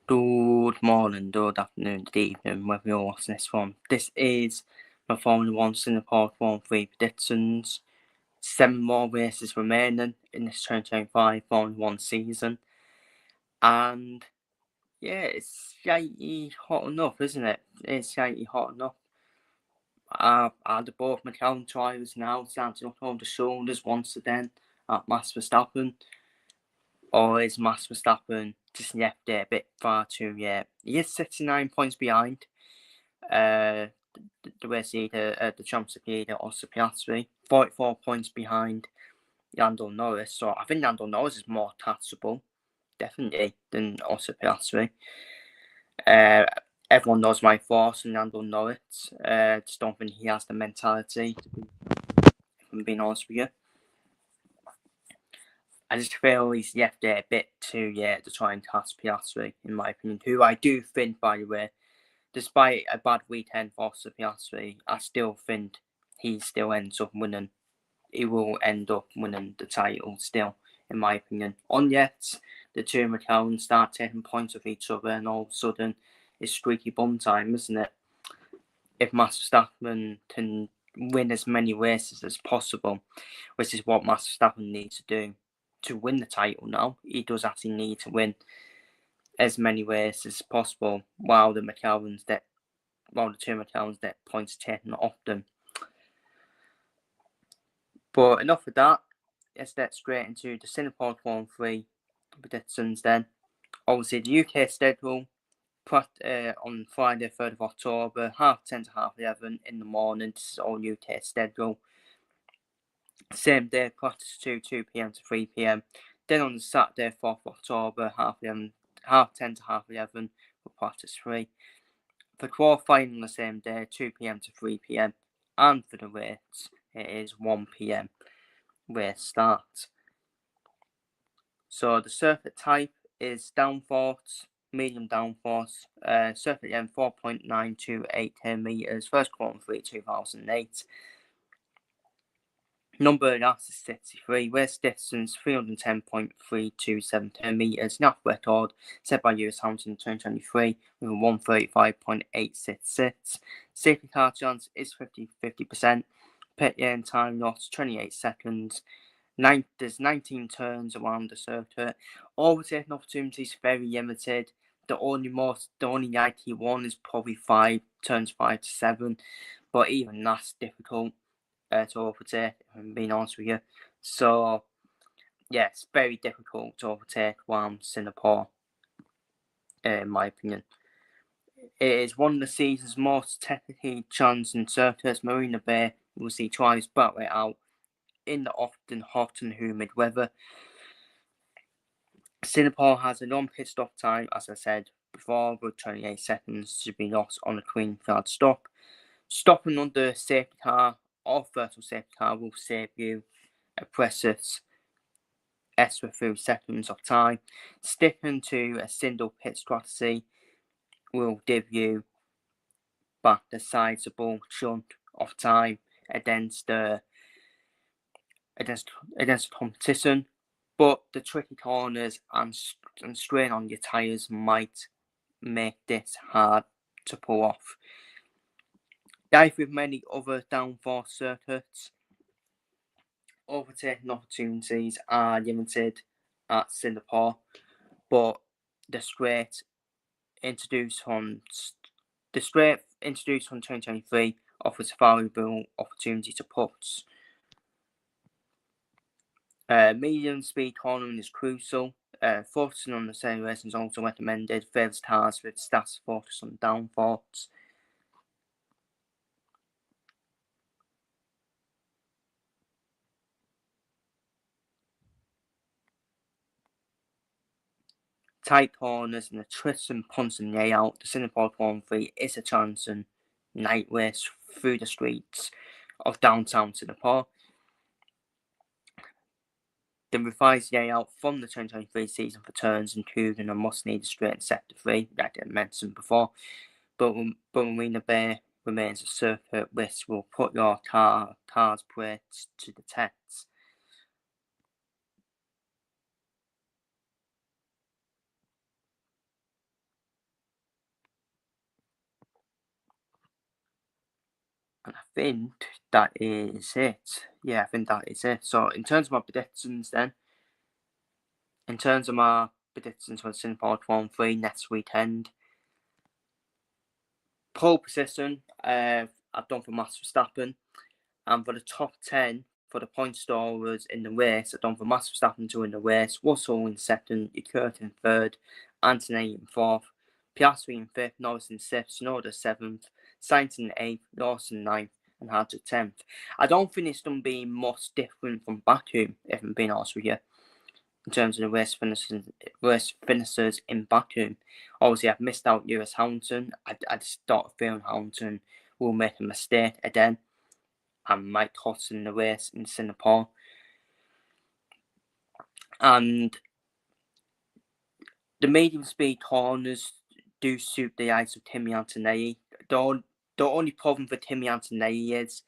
Good morning, good afternoon, good evening, wherever you're watching this from. This is my Formula 1 Singapore Formula 3 predictions. 7 more races remaining in this 2025 Formula 1 season. And yeah, it's slightly hot enough, isn't it? It's slightly hot enough. Both McLaren drivers now starting to look over the shoulders once again at Max Verstappen. Or is Max Verstappen just left there a bit far too yet? He is 69 points behind the race leader, the Champions League leader, Oscar Piastri, 44 points behind Lando Norris. So I think Lando Norris is more taxable, definitely, than Oscar Piastri. Everyone knows my thoughts on Lando Norris. Just don't think he has the mentality, if I'm being honest with you. I just feel he's left there a bit too to try and tax Piastri, in my opinion, who I do think, by the way, despite a bad weekend for Oscar Piastri, I still think he still ends up winning. He will end up winning the title still, in my opinion. On yet, the two McLaren start taking points of each other, and all of a sudden, it's streaky bum time, isn't it? If Max Verstappen can win as many races as possible, which is what Max Verstappen needs to do to win the title now, he does actually need to win as many races as possible while the two McLarens that points taken off them. But enough of that. Let's get straight into the Singapore Formula 3 predictions then. Obviously, the UK schedule on Friday, 3rd of October, 10:30 to 11:30 in the morning. This is all UK schedule. Same day, practice 2 p.m. to 3 p.m. Then on the Saturday, 4th of October, 10:30 to 11:30 for practice 3. For qualifying on the same day, 2 p.m. to 3 p.m. And for the race, it is 1 p.m. race start. So the circuit type is downforce, medium downforce. Circuit length 4.928 meters. First Grand Prix 2008. Number of laps is 63. Race distance 310.327 meters. Lap record set by Lewis Hamilton in 2023 with a 135.866. Safety car chance is 50%. Pit lane time loss 28 seconds. There's 19 turns around the circuit. Overtaking opportunities very limited. The only likely one is probably 5 to 7, but even that's difficult to overtake, if I'm being honest with you. So yeah, it's very difficult to overtake while Singapore, in my opinion. It is one of the season's most technically challenging circuits. Marina Bay will see tries battle it out in the often hot and humid weather. Singapore has a non-pit stop time, as I said before, with 28 seconds to be lost on a clean flag stop. Stopping under safety car or virtual safety car will save you a precious extra few seconds of time. Sticking to a single pit strategy will give you back the sizable chunk of time against the competition, but the tricky corners and strain on your tyres might make this hard to pull off. Like with many other downforce circuits, overtaking opportunities are limited at Singapore, but the straight introduced on 2023 offers a valuable opportunity to put. Medium speed cornering is crucial. Focusing on the same racing is also recommended. Favours cars with stats focus on downforce. Tight corners and a twist and punching layout, the Singapore Formula 3 is a challenging night race through the streets of downtown Singapore. The revised layout from the 2023 season for turns, including a must-need straight in Sector 3, like I mentioned before, but Marina Bay remains a circuit which will put your car's brakes to the test. And I think that is it. Yeah, I think that is it. So in terms of my predictions then, in terms of my predictions for the Singapore 1-3 next weekend, pole position, I've done for Max Verstappen. And for the top 10, for the point scorers in the race, I've done for Max Verstappen to win the race, Russell in second, Leclerc in third, Anthony in fourth, Piastri in fifth, Norris in sixth, Tsunoda seventh, Sainz in eighth, Lawson in ninth, and Hadjar 10th. I don't think it's going to be much different from Baku, if I'm being honest with you, in terms of the race finishers in Baku. Obviously, I've missed out Lewis Hamilton. I just started feeling Hamilton will make a mistake again and might cost in the race in Singapore. And the medium speed corners do suit the eyes of Kimi Antonelli. The only problem for Kimi Antonelli is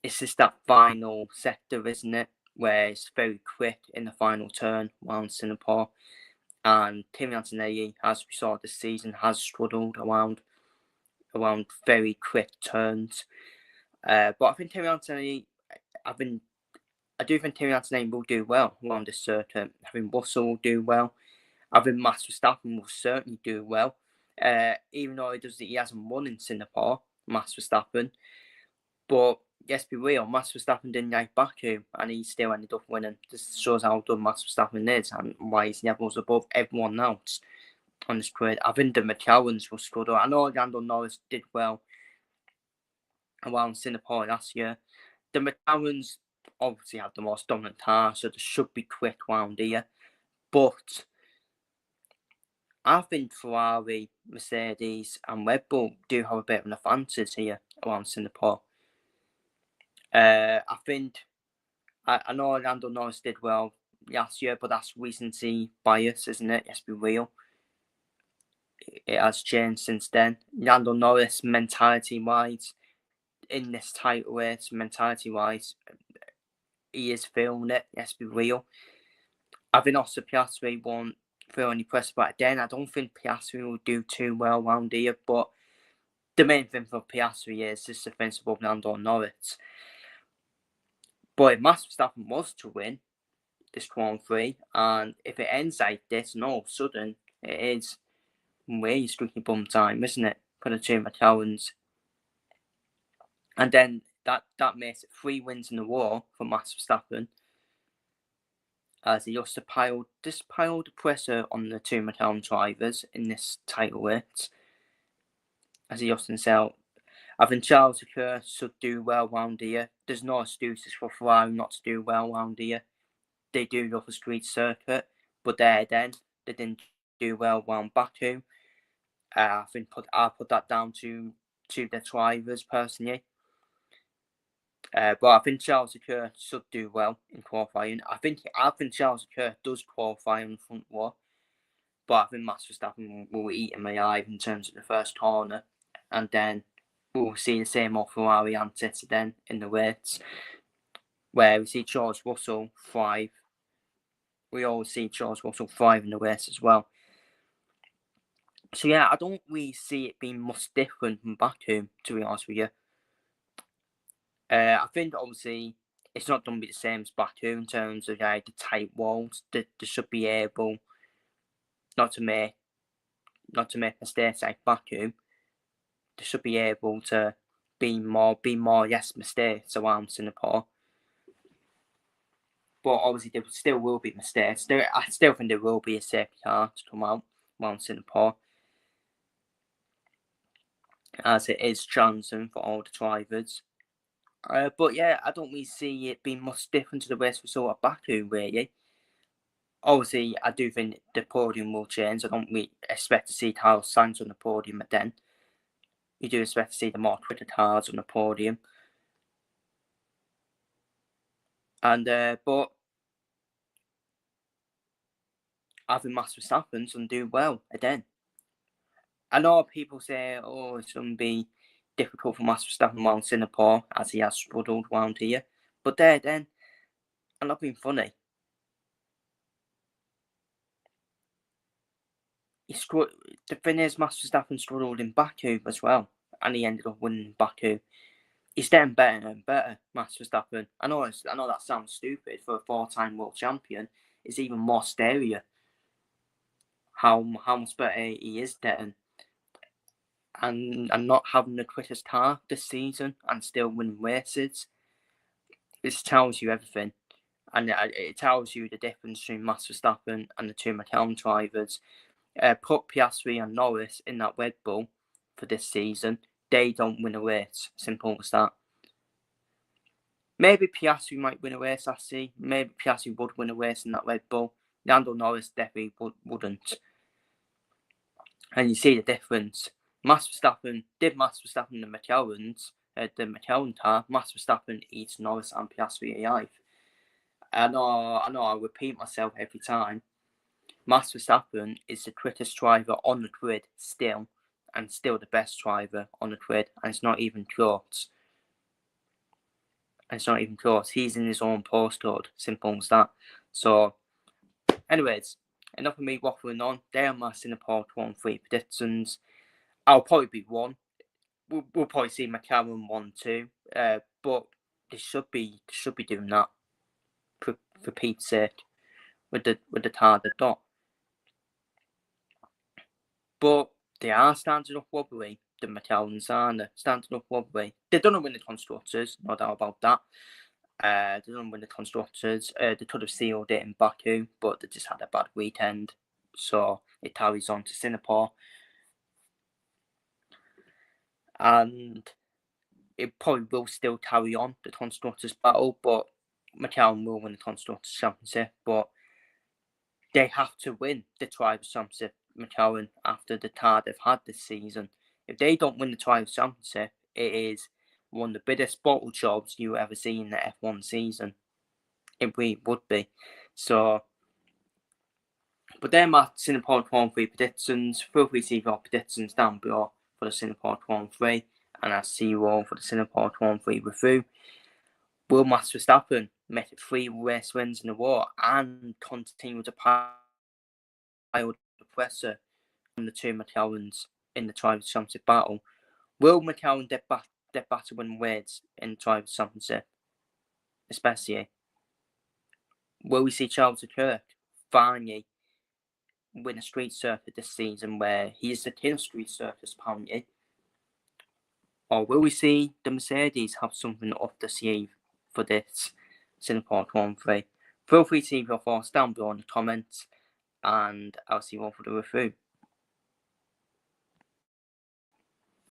it's just that final sector, isn't it? Where it's very quick in the final turn around Singapore. And Kimi Antonelli, as we saw this season, has struggled around very quick turns. But I think Kimi Antonelli, I do think Kimi Antonelli will do well around this circuit. I think Russell will do well. I think Max Verstappen will certainly do well. Even though he hasn't won in Singapore, Max Verstappen. But let's be real, Max Verstappen didn't like Baku and he still ended up winning. This shows how good Max Verstappen is and why he's levels above everyone else on this grid. I think the McLarens will struggle. I know Lando Norris did well around Singapore last year. The McLarens obviously have the most dominant car, so they should be quick round here. But I think Ferrari, Mercedes, and Red Bull do have a bit of an advantage here around Singapore. I know Lando Norris did well last year, but that's recency bias, isn't it? Let's be real. It has changed since then. Lando Norris, mentality-wise, in this title race, mentality-wise, he is feeling it. Let's be real. I think also Piastri won't feel any pressure, but again, I don't think Piastri will do too well around here. But the main thing for Piastri is just to finish above Lando Norris. But if Max Verstappen was to win this Grand Prix, and if it ends like this, and all of a sudden it is way streaky bum time, isn't it? For the two McLarens. And then that makes it 3 wins in a row for Max Verstappen, as he just piled the pressure on the two McLaren drivers in this title race. As he just himself, I think Charles Leclerc should do well round here. There's no excuses for Ferrari not to do well round here. They do love a street circuit, but they didn't do well round Baku. I think I put that down to the drivers personally. But I think Charles Leclerc should do well in qualifying. I think Charles Leclerc does qualify on the front row, but I think Max Verstappen will eat him alive in terms of the first corner, and then we'll see the same old Ferrari antics then in the race, where we see George Russell thrive. We always see George Russell thrive in the race as well. So yeah, I don't really see it being much different from Baku, to be honest with you. I think obviously it's not going to be the same as Baku in terms of the tight walls. They should be able not to make mistakes like Baku. They should be able to be more yes mistakes around Singapore. But obviously there still will be mistakes. I still think there will be a safety car to come out around Singapore, as it is challenging for all the drivers. But yeah, I don't really see it being much different to the race we saw at Baku, really. Obviously, I do think the podium will change. I don't really expect to see Carlos Sainz on the podium then. You do expect to see the more quicker cars on the podium. And but I think Max Verstappen's going to do well again. I know people say, oh, it's going to be difficult for Max Verstappen around Singapore, as he has struggled around here. But then, I'm not being funny. The thing is, Max Verstappen struggled in Baku as well, and he ended up winning Baku. he's getting better and better, Max Verstappen. I know that sounds stupid for a 4-time world champion. It's even more stereo how much better he is getting. And not having the quickest car this season and still winning races. This tells you everything. And it tells you the difference between Max Verstappen and the two McLaren drivers. Put Piastri and Norris in that Red Bull for this season, they don't win a race. Simple as that. Maybe Piastri might win a race, I see. Maybe Piastri would win a race in that Red Bull. Lando Norris definitely wouldn't. And you see the difference. Max Verstappen the McLarens, the McLaren car. Max Verstappen eats Norris and Piastri alive. I know I repeat myself every time. Max Verstappen is the quickest driver on the grid still, and still the best driver on the grid, and it's not even close. He's in his own postcode. Simple as that. So, anyways, enough of me waffling on. They are my Singapore 1-3 predictions. I'll probably be one. We'll probably see McLaren 1-2. But they should be doing that for Pete's sake with the car they've got. But they are standing up wobbly. The McLarens are standing up wobbly. They don't win the constructors, no doubt about that. They don't win the constructors. They could have sealed it in Baku, but they just had a bad weekend, so it carries on to Singapore, and it probably will still carry on the constructors battle. But McLaren will win the constructors championship, but they have to win the drivers' championship. McLaren, after the car they've had this season, if they don't win the drivers' championship, it is one of the biggest bottle jobs you ever see in the F1 season. It really would be. So, but they're my Singapore 1-3 predictions. Feel free to leave your predictions down below for the Singapore 1-3, and I'll see you all for the Singapore 1-3 review. Will Max Verstappen make it 3 race wins in a row and continue to pile the pressure on the two McLarens in the Drivers' Championship battle? Will McLaren get back to win wins in the Drivers' Championship? Especially, will we see Charles Leclerc finally win a street circuit this season, where he is the king of street circuits apparently? Or will we see the Mercedes have something up the sleeve for this Singapore 1-3? Feel free to leave your thoughts down below in the comments, and I'll see you all for the review.